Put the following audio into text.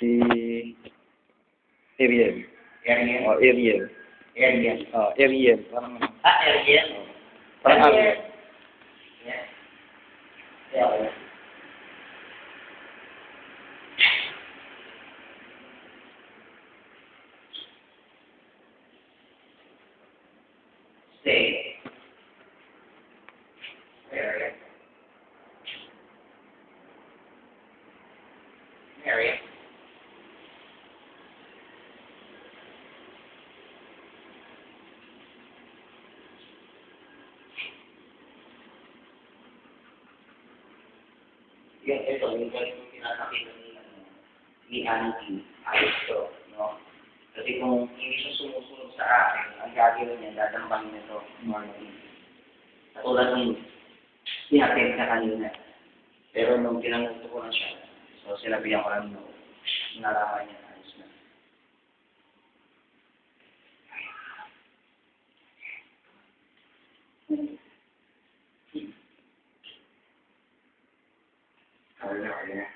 Si Ariel. Ariel? Oh, Ariel. Ariel. Oh, Ariel. Parang, Ariel? parang Ariel. Yeah. Yeah. Stay. Ariel. Ariel. Yung pinapakita ni Andy, ayos to, no? Kasi kung hindi siya sumusunod sa akin, ang gagawin niya, dadambangin nito, normally. Katulad ng inatin na kanina. Pero nung pinanguto ko na siya, so sinabihan ko lang no, nalaman niya, ayos na. Kaya.